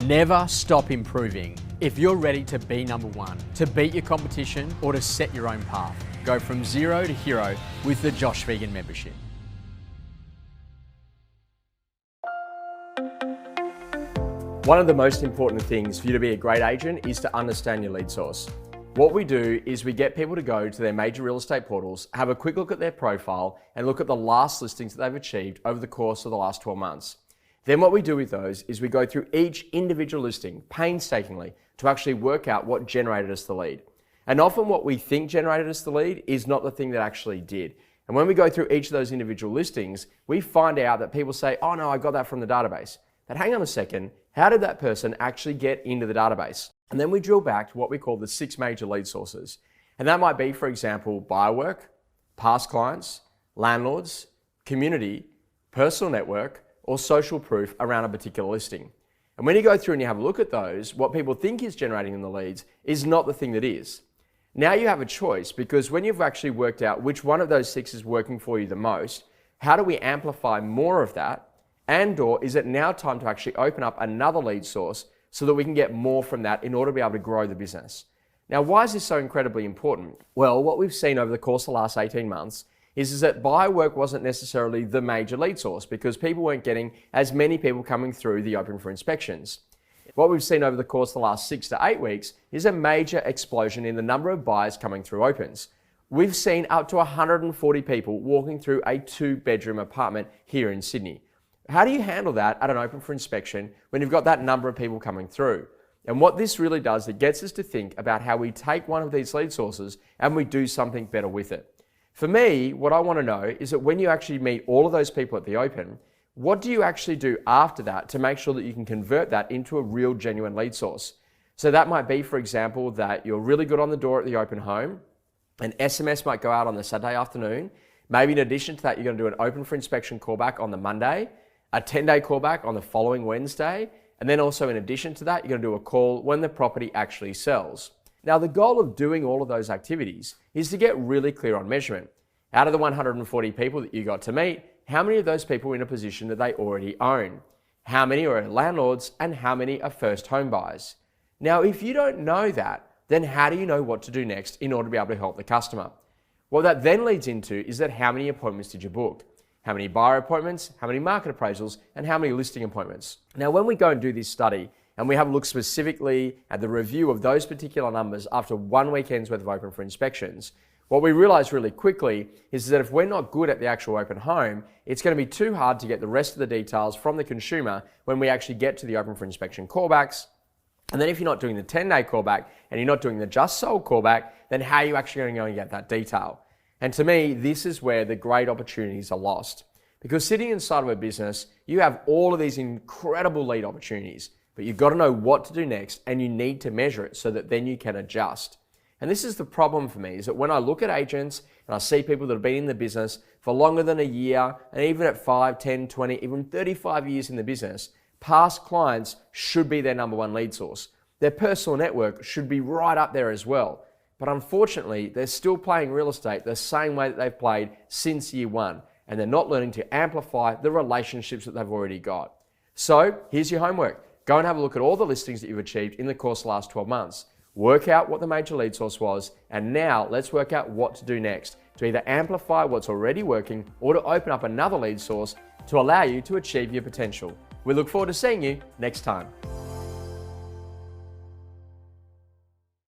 Never stop improving. If you're ready to be number one, to beat your competition, or to set your own path, go from zero to hero with the Josh Vegan membership. One of the most important things for you to be a great agent is to understand your lead source. What we do is we get people to go to their major real estate portals, have a quick look at their profile, and look at the last listings that they've achieved over the course of the last 12 months. Then what we do with those is we go through each individual listing painstakingly to actually work out what generated us the lead. And often what we think generated us the lead is not the thing that actually did. And when we go through each of those individual listings, we find out that people say, oh no, I got that from the database. But hang on a second, how did that person actually get into the database? And then we drill back to what we call the 6 major lead sources. And that might be, for example, buyer work, past clients, landlords, community, personal network, or social proof around a particular listing. And when you go through and you have a look at those, what people think is generating in the leads is not the thing that is. Now you have a choice, because when you've actually worked out which one of those 6 is working for you the most, how do we amplify more of that? And/or is it now time to actually open up another lead source so that we can get more from that in order to be able to grow the business? Now, why is this so incredibly important? Well, what we've seen over the course of the last 18 months is that buyer work wasn't necessarily the major lead source because people weren't getting as many people coming through the open for inspections. What we've seen over the course of the last 6 to 8 weeks is a major explosion in the number of buyers coming through opens. We've seen up to 140 people walking through a 2-bedroom apartment here in Sydney. How do you handle that at an open for inspection when you've got that number of people coming through? And what this really does, it gets us to think about how we take one of these lead sources and we do something better with it. For me, what I want to know is that when you actually meet all of those people at the open, what do you actually do after that to make sure that you can convert that into a real genuine lead source? So that might be, for example, that you're really good on the door at the open home, an SMS might go out on the Saturday afternoon. Maybe in addition to that, you're going to do an open for inspection callback on the Monday, a 10-day callback on the following Wednesday, and then also in addition to that, you're going to do a call when the property actually sells. Now, the goal of doing all of those activities is to get really clear on measurement. Out of the 140 people that you got to meet, how many of those people are in a position that they already own? How many are landlords and how many are first home buyers? Now, if you don't know that, then how do you know what to do next in order to be able to help the customer? What that then leads into is that how many appointments did you book? How many buyer appointments, how many market appraisals, and how many listing appointments? Now, when we go and do this study, and we have a look specifically at the review of those particular numbers after 1 weekend's worth of open for inspections, what we realize really quickly is that if we're not good at the actual open home, it's going to be too hard to get the rest of the details from the consumer when we actually get to the open for inspection callbacks. And then if you're not doing the 10-day callback and you're not doing the just sold callback, then how are you actually going to go and get that detail? And to me, this is where the great opportunities are lost. Because sitting inside of a business, you have all of these incredible lead opportunities, but you've got to know what to do next and you need to measure it so that then you can adjust. And this is the problem for me, is that when I look at agents and I see people that have been in the business for longer than a year, and even at 5, 10, 20, even 35 years in the business, past clients should be their number one lead source. Their personal network should be right up there as well. But unfortunately, they're still playing real estate the same way that they've played since year one, and they're not learning to amplify the relationships that they've already got. So here's your homework. Go and have a look at all the listings that you've achieved in the course of the last 12 months. Work out what the major lead source was, and now let's work out what to do next to either amplify what's already working or to open up another lead source to allow you to achieve your potential. We look forward to seeing you next time.